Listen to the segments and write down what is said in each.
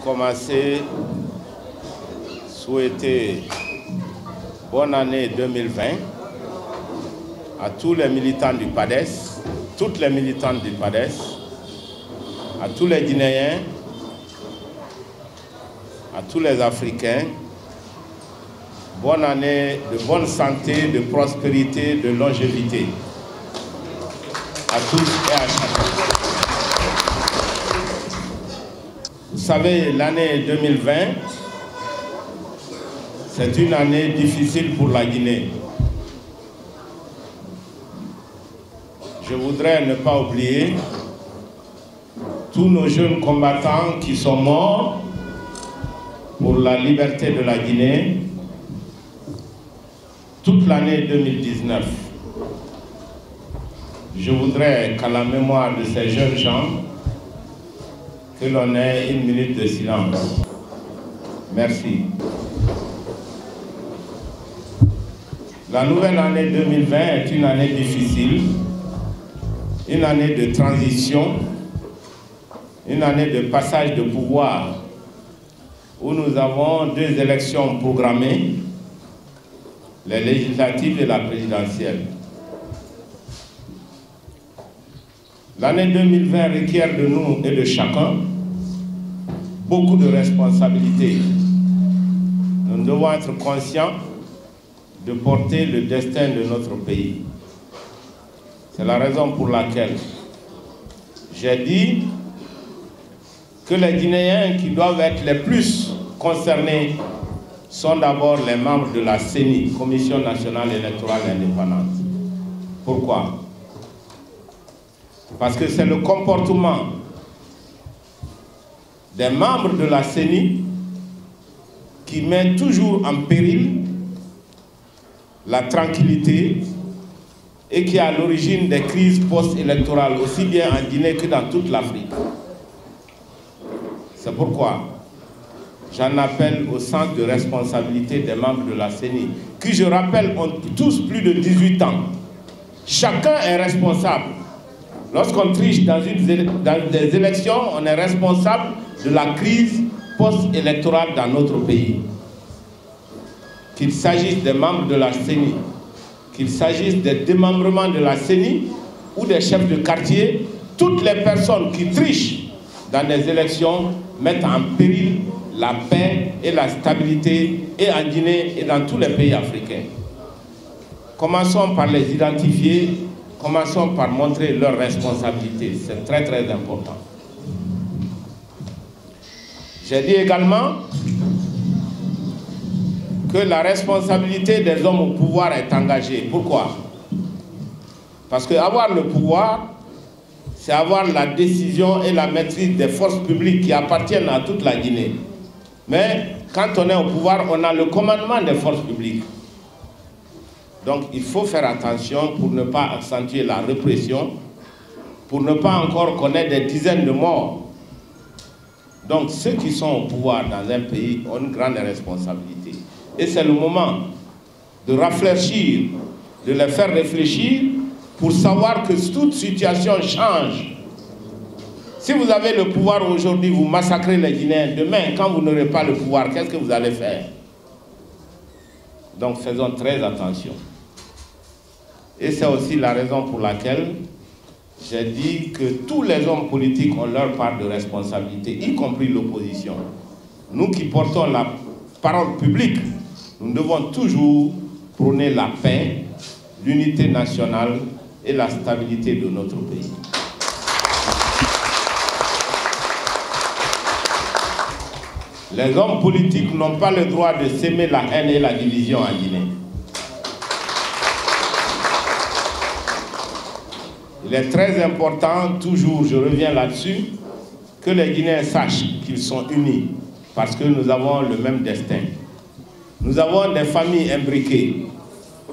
commencer, souhaiter bonne année 2020 à tous les militants du PADES, toutes les militantes du PADES, à tous les Guinéens, à tous les Africains. Bonne année de bonne santé, de prospérité, de longévité. À tous et à chacun. Vous savez, l'année 2020, c'est une année difficile pour la Guinée. Je voudrais ne pas oublier tous nos jeunes combattants qui sont morts pour la liberté de la Guinée toute l'année 2019. Je voudrais qu'à la mémoire de ces jeunes gens, que l'on ait une minute de silence. Merci. La nouvelle année 2020 est une année difficile, une année de transition, une année de passage de pouvoir, où nous avons deux élections programmées, les législatives et la présidentielle. L'année 2020 requiert de nous et de chacun beaucoup de responsabilités. Nous devons être conscients de porter le destin de notre pays. C'est la raison pour laquelle j'ai dit que les Guinéens qui doivent être les plus concernés sont d'abord les membres de la CENI, Commission nationale électorale indépendante. Pourquoi? Parce que c'est le comportement des membres de la CENI qui met toujours en péril la tranquillité et qui est à l'origine des crises post-électorales, aussi bien en Guinée que dans toute l'Afrique. C'est pourquoi j'en appelle au sens de responsabilité des membres de la CENI, qui, je rappelle, ont tous plus de 18 ans. Chacun est responsable. Lorsqu'on triche dans des élections, on est responsable de la crise post-électorale dans notre pays. Qu'il s'agisse des membres de la CENI, qu'il s'agisse des démembrements de la CENI ou des chefs de quartier, toutes les personnes qui trichent dans des élections mettent en péril la paix et la stabilité et en Guinée et dans tous les pays africains. Commençons par les identifier. Commençons par montrer leurs responsabilités. C'est très très important. J'ai dit également que la responsabilité des hommes au pouvoir est engagée. Pourquoi? Parce qu'avoir le pouvoir, c'est avoir la décision et la maîtrise des forces publiques qui appartiennent à toute la Guinée. Mais quand on est au pouvoir, on a le commandement des forces publiques. Donc il faut faire attention pour ne pas accentuer la répression, pour ne pas encore connaître des dizaines de morts. Donc ceux qui sont au pouvoir dans un pays ont une grande responsabilité. Et c'est le moment de réfléchir, de les faire réfléchir pour savoir que toute situation change. Si vous avez le pouvoir aujourd'hui, vous massacrez les Guinéens. Demain, quand vous n'aurez pas le pouvoir, qu'est-ce que vous allez faire? Donc faisons très attention. Et c'est aussi la raison pour laquelle j'ai dit que tous les hommes politiques ont leur part de responsabilité, y compris l'opposition. Nous qui portons la parole publique, nous devons toujours prôner la paix, l'unité nationale et la stabilité de notre pays. Les hommes politiques n'ont pas le droit de s'aimer la haine et la division en Guinée. Il est très important, toujours, je reviens là-dessus, que les Guinéens sachent qu'ils sont unis, parce que nous avons le même destin. Nous avons des familles imbriquées.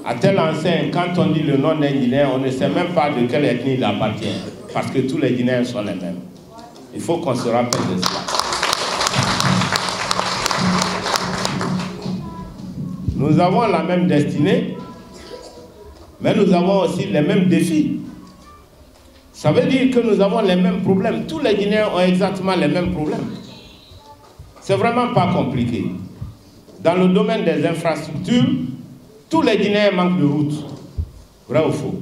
À tel enseigne, quand on dit le nom d'un Guinéen, on ne sait même pas de quelle ethnie il appartient, parce que tous les Guinéens sont les mêmes. Il faut qu'on se rappelle de cela. Nous avons la même destinée, mais nous avons aussi les mêmes défis. Ça veut dire que nous avons les mêmes problèmes. Tous les Guinéens ont exactement les mêmes problèmes. C'est vraiment pas compliqué. Dans le domaine des infrastructures, tous les Guinéens manquent de routes. Vrai ou faux?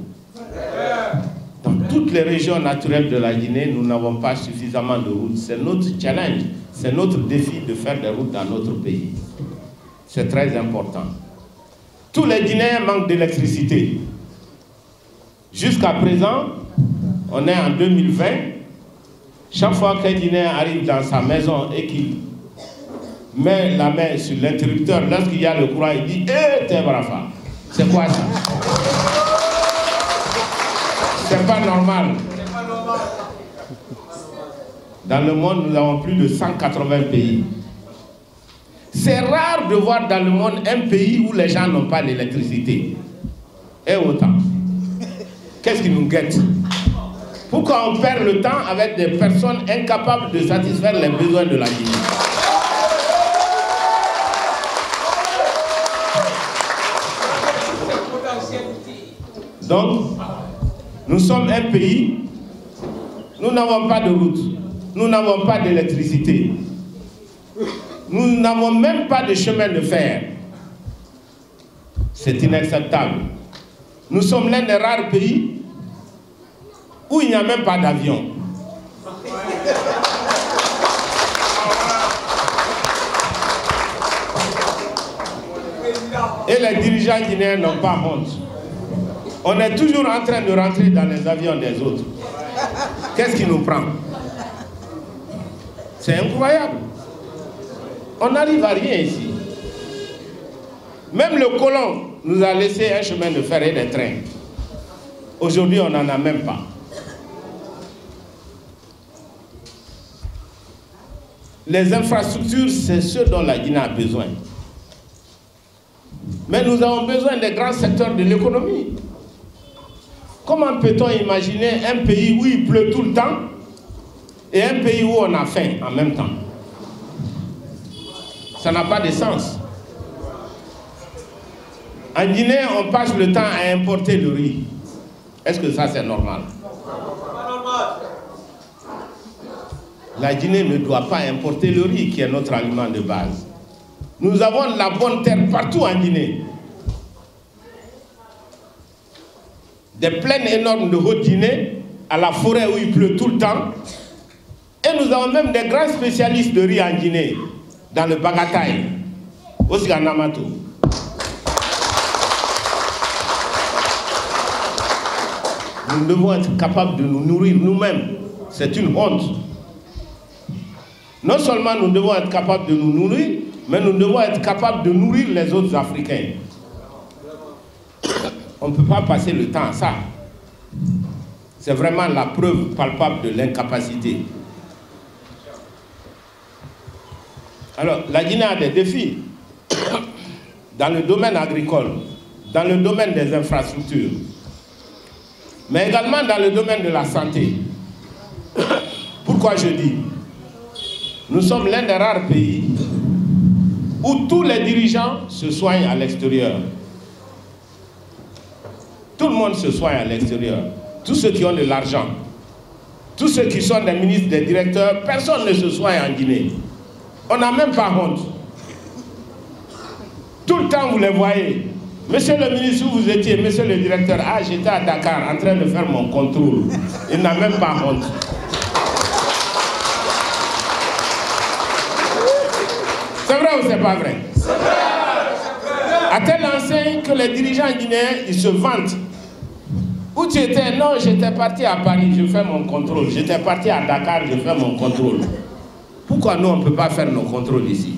Dans toutes les régions naturelles de la Guinée, nous n'avons pas suffisamment de routes. C'est notre challenge, c'est notre défi de faire des routes dans notre pays. C'est très important. Tous les Guinéens manquent d'électricité. Jusqu'à présent, on est en 2020. Chaque fois qu'un Guinéen arrive dans sa maison et qu'il met la main sur l'interrupteur, lorsqu'il y a le courant, il dit « Eh, t'es brafa !» C'est quoi ça? C'est pas normal. Dans le monde, nous avons plus de 180 pays. C'est rare de voir dans le monde un pays où les gens n'ont pas d'électricité. Et autant. Qu'est-ce qui nous guette? Pourquoi on perd le temps avec des personnes incapables de satisfaire les besoins de la Guinée? Donc, nous sommes un pays, nous n'avons pas de route, nous n'avons pas d'électricité, nous n'avons même pas de chemin de fer. C'est inacceptable. Nous sommes l'un des rares pays où il n'y a même pas d'avion. Et les dirigeants guinéens n'ont pas honte. On est toujours en train de rentrer dans les avions des autres. Qu'est-ce qui nous prend? C'est incroyable. On n'arrive à rien ici. Même le colon nous a laissé un chemin de fer et des trains. Aujourd'hui, on n'en a même pas. Les infrastructures, c'est ce dont la Guinée a besoin. Mais nous avons besoin des grands secteurs de l'économie. Comment peut-on imaginer un pays où il pleut tout le temps et un pays où on a faim en même temps? Ça n'a pas de sens. En Guinée, on passe le temps à importer le riz. Est-ce que ça, c'est normal? La Guinée ne doit pas importer le riz, qui est notre aliment de base. Nous avons la bonne terre partout en Guinée. Des plaines énormes de Haute-Guinée, à la forêt où il pleut tout le temps. Et nous avons même des grands spécialistes de riz en Guinée, dans le Bagataï, au Siganamato. Nous devons être capables de nous nourrir nous-mêmes. C'est une honte. Non seulement nous devons être capables de nous nourrir, mais nous devons être capables de nourrir les autres Africains. On ne peut pas passer le temps à ça. C'est vraiment la preuve palpable de l'incapacité. Alors, la Guinée a des défis dans le domaine agricole, dans le domaine des infrastructures, mais également dans le domaine de la santé. Pourquoi je dis? Nous sommes l'un des rares pays où tous les dirigeants se soignent à l'extérieur. Tout le monde se soigne à l'extérieur. Tous ceux qui ont de l'argent, tous ceux qui sont des ministres, des directeurs, personne ne se soigne en Guinée. On n'a même pas honte. Tout le temps, vous les voyez. Monsieur le ministre, où vous étiez? Monsieur le directeur, ah, j'étais à Dakar en train de faire mon contrôle. Il n'a même pas honte. C'est vrai ou c'est pas vrai? C'est vrai. À telle enseigne que les dirigeants guinéens, ils se vantent. Où tu étais? Non, j'étais parti à Paris, je fais mon contrôle. J'étais parti à Dakar, je fais mon contrôle. Pourquoi nous, on ne peut pas faire nos contrôles ici?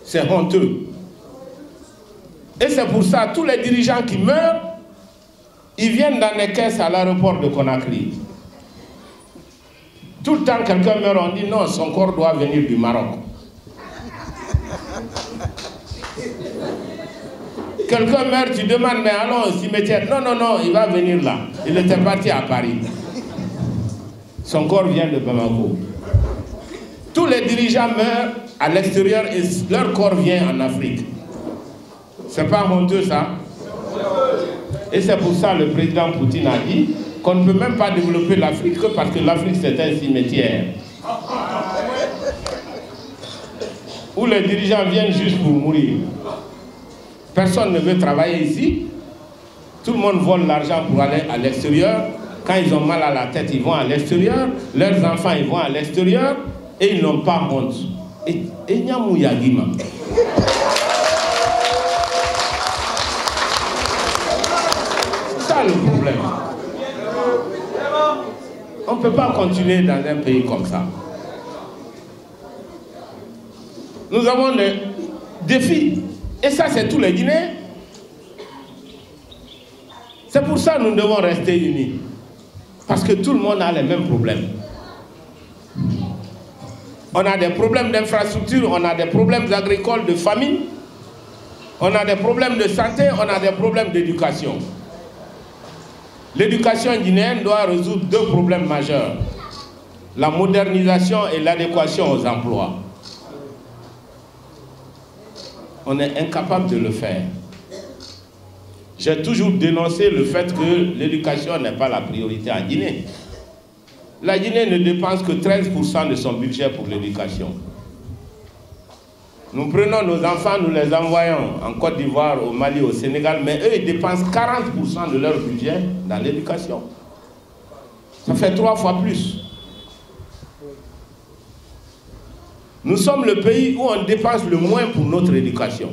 C'est honteux. Et c'est pour ça, tous les dirigeants qui meurent, ils viennent dans les caisses à l'aéroport de Conakry. Tout le temps, quelqu'un meurt, on dit non, son corps doit venir du Maroc. Quelqu'un meurt, tu demandes, mais allons au cimetière. Non, non, non, il va venir là. Il était parti à Paris. Son corps vient de Bamako. Tous les dirigeants meurent à l'extérieur et leur corps vient en Afrique. C'est pas honteux ça? Et c'est pour ça que le président Poutine a dit qu'on ne peut même pas développer l'Afrique que parce que l'Afrique c'est un cimetière. où les dirigeants viennent juste pour mourir. Personne ne veut travailler ici. Tout le monde vole l'argent pour aller à l'extérieur. Quand ils ont mal à la tête, ils vont à l'extérieur. Leurs enfants, ils vont à l'extérieur. Et ils n'ont pas honte. Et Nyamou Yagima. C'est ça le problème. On ne peut pas continuer dans un pays comme ça. Nous avons des défis. Et ça, c'est tous les Guinéens. C'est pour ça que nous devons rester unis. Parce que tout le monde a les mêmes problèmes. On a des problèmes d'infrastructure, on a des problèmes agricoles, de famine, on a des problèmes de santé, on a des problèmes d'éducation. L'éducation guinéenne doit résoudre deux problèmes majeurs. La modernisation et l'adéquation aux emplois. On est incapable de le faire. J'ai toujours dénoncé le fait que l'éducation n'est pas la priorité en Guinée. La Guinée ne dépense que 13% de son budget pour l'éducation. Nous prenons nos enfants, nous les envoyons en Côte d'Ivoire, au Mali, au Sénégal, mais eux, ils dépensent 40% de leur budget dans l'éducation. Ça fait 3 fois plus. Nous sommes le pays où on dépense le moins pour notre éducation.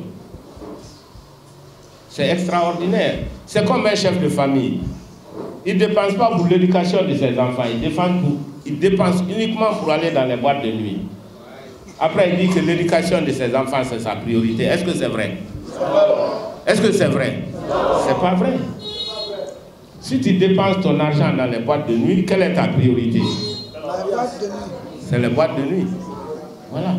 C'est extraordinaire. C'est comme un chef de famille. Il ne dépense pas pour l'éducation de ses enfants. Il dépense uniquement pour aller dans les boîtes de nuit. Après, il dit que l'éducation de ses enfants, c'est sa priorité. Est-ce que c'est vrai? Est-ce que c'est vrai? C'est pas vrai. Si tu dépenses ton argent dans les boîtes de nuit, quelle est ta priorité? C'est les boîtes de nuit. Voilà.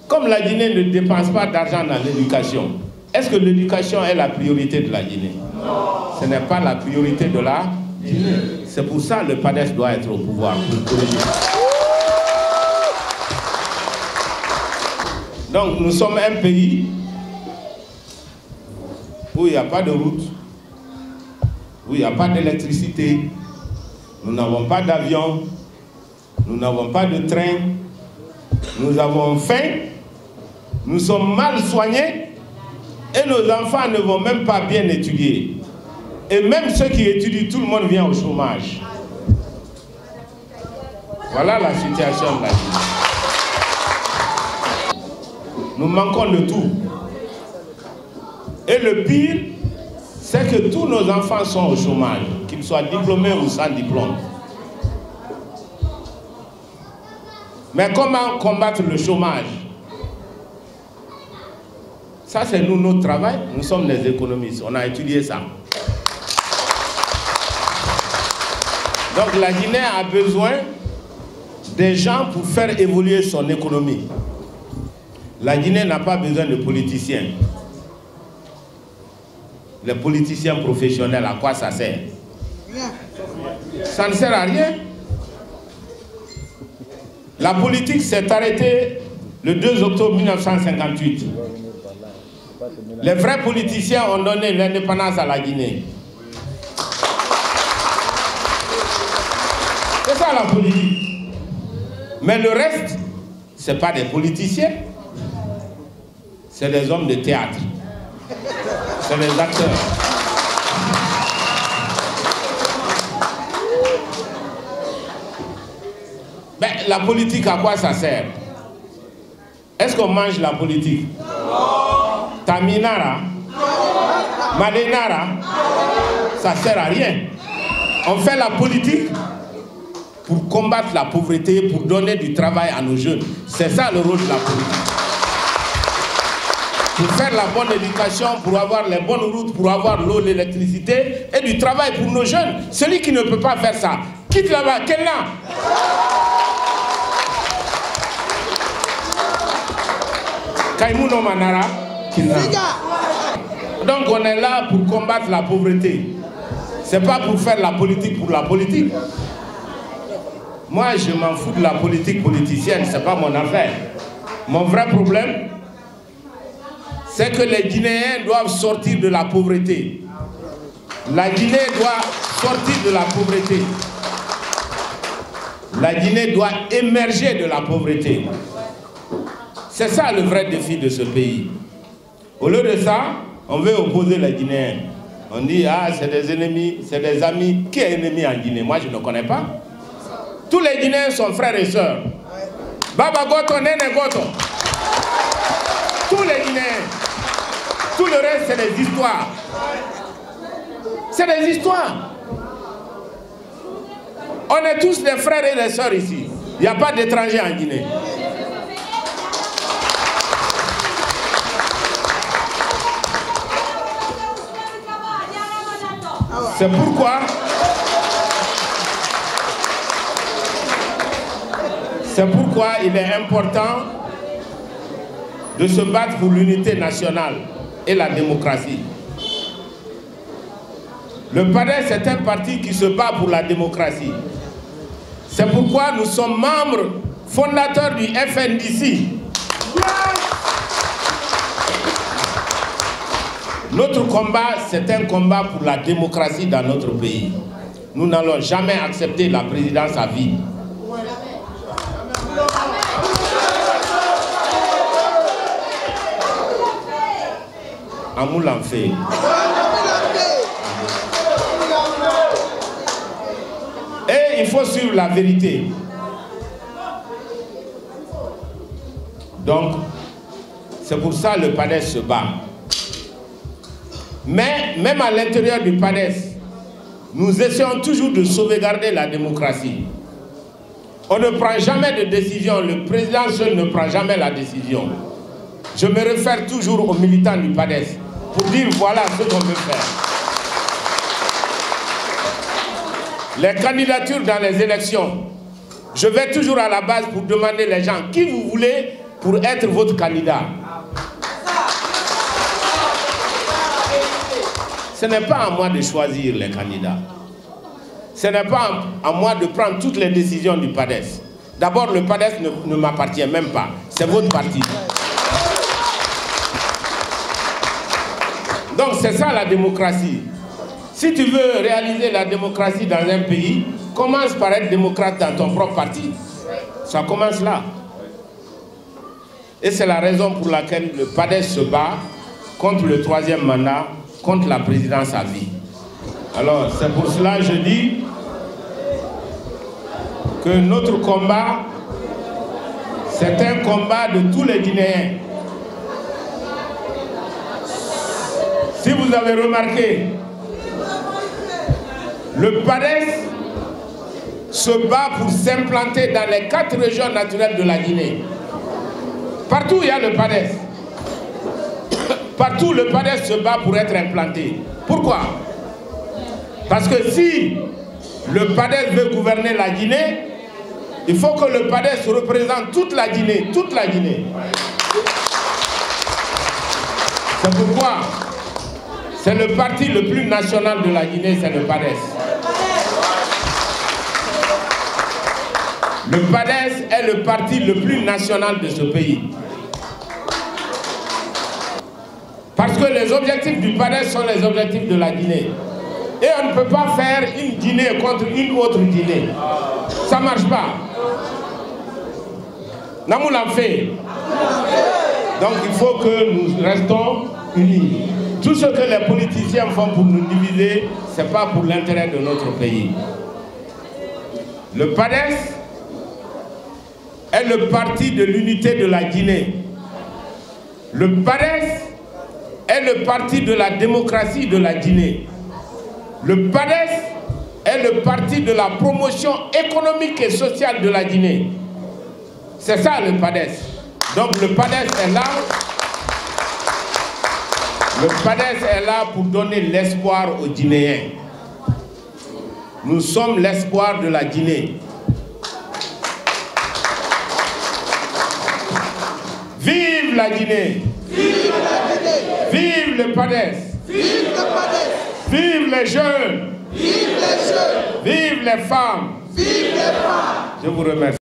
Comme la Guinée ne dépense pas d'argent dans l'éducation, est-ce que l'éducation est la priorité de la Guinée? Ce n'est pas la priorité de la Guinée. C'est pour ça que le PADES doit être au pouvoir. Donc nous sommes un pays où il n'y a pas de route, où il n'y a pas d'électricité, nous n'avons pas d'avion, nous n'avons pas de train, nous avons faim, nous sommes mal soignés et nos enfants ne vont même pas bien étudier. Et même ceux qui étudient, tout le monde vient au chômage. Voilà la situation de la Guinée. Nous manquons de tout. Et le pire, c'est que tous nos enfants sont au chômage, qu'ils soient diplômés ou sans diplôme. Mais comment combattre le chômage? Ça, c'est nous, notre travail. Nous sommes des économistes. On a étudié ça. Donc la Guinée a besoin des gens pour faire évoluer son économie. La Guinée n'a pas besoin de politiciens. Les politiciens professionnels, à quoi ça sert? Ça ne sert à rien. La politique s'est arrêtée le 2 octobre 1958. Les vrais politiciens ont donné l'indépendance à la Guinée. C'est ça la politique. Mais le reste, ce n'est pas des politiciens. C'est des hommes de théâtre. C'est des acteurs. Ben, la politique, à quoi ça sert? Est-ce qu'on mange la politique? Taminara, Madenara, ça ne sert à rien. On fait la politique pour combattre la pauvreté, pour donner du travail à nos jeunes. C'est ça le rôle de la politique. Pour faire la bonne éducation, pour avoir les bonnes routes, pour avoir l'eau, l'électricité et du travail pour nos jeunes. Celui qui ne peut pas faire ça, quitte là-bas, quel là? Kaimouno Manara, donc on est là pour combattre la pauvreté. C'est pas pour faire la politique pour la politique. Moi, je m'en fous de la politique politicienne, c'est pas mon affaire. Mon vrai problème, c'est que les Guinéens doivent sortir de la pauvreté. La Guinée doit sortir de la pauvreté. La Guinée doit émerger de la pauvreté. C'est ça le vrai défi de ce pays. Au lieu de ça, on veut opposer les Guinéens. On dit, ah, c'est des ennemis, c'est des amis. Qui est ennemi en Guinée? Moi, je ne connais pas. Tous les Guinéens sont frères et sœurs. Baba Goto, Nene Goto. Tous les Guinéens. Tout le reste, c'est des histoires. C'est des histoires. On est tous des frères et des sœurs ici. Il n'y a pas d'étrangers en Guinée. C'est pourquoi il est important de se battre pour l'unité nationale et la démocratie. Le PADES est un parti qui se bat pour la démocratie. C'est pourquoi nous sommes membres fondateurs du FNDC. Notre combat, c'est un combat pour la démocratie dans notre pays. Nous n'allons jamais accepter la présidence à vie. Amoul en fait. Et il faut suivre la vérité. Donc, c'est pour ça que le PADES se bat. Mais même à l'intérieur du PADES, nous essayons toujours de sauvegarder la démocratie. On ne prend jamais de décision, le président seul ne prend jamais la décision. Je me réfère toujours aux militants du PADES pour dire voilà ce qu'on veut faire. Les candidatures dans les élections, je vais toujours à la base pour demander les gens qui vous voulez pour être votre candidat. Ce n'est pas à moi de choisir les candidats. Ce n'est pas à moi de prendre toutes les décisions du PADES. D'abord, le PADES ne m'appartient même pas. C'est votre parti. Donc c'est ça la démocratie. Si tu veux réaliser la démocratie dans un pays, commence par être démocrate dans ton propre parti. Ça commence là. Et c'est la raison pour laquelle le PADES se bat contre le 3e mandat, contre la présidence à vie. Alors, c'est pour cela que je dis que notre combat, c'est un combat de tous les Guinéens. Si vous avez remarqué, le PADES se bat pour s'implanter dans les 4 régions naturelles de la Guinée. Partout il y a le PADES. Partout le PADES se bat pour être implanté. Pourquoi? Parce que si le PADES veut gouverner la Guinée, il faut que le PADES représente toute la Guinée, toute la Guinée. C'est pourquoi c'est le parti le plus national de la Guinée, c'est le PADES. Le PADES est le parti le plus national de ce pays. Parce que les objectifs du PADES sont les objectifs de la Guinée. Et on ne peut pas faire une Guinée contre une autre Guinée. Ça ne marche pas. Namoul en fait. Donc il faut que nous restons unis. Tout ce que les politiciens font pour nous diviser, ce n'est pas pour l'intérêt de notre pays. Le PADES est le parti de l'unité de la Guinée. Le PADES est le parti de la démocratie de la Guinée. Le PADES est le parti de la promotion économique et sociale de la Guinée. C'est ça le PADES. Donc le PADES est là. Le PADES est là pour donner l'espoir aux Guinéens. Nous sommes l'espoir de la Guinée. Vive la Guinée! Vive la Guinée! Vive le PADES! Vive le PADES! Vive les jeunes! Vive les jeunes! Vive les femmes! Vive les femmes! Je vous remercie.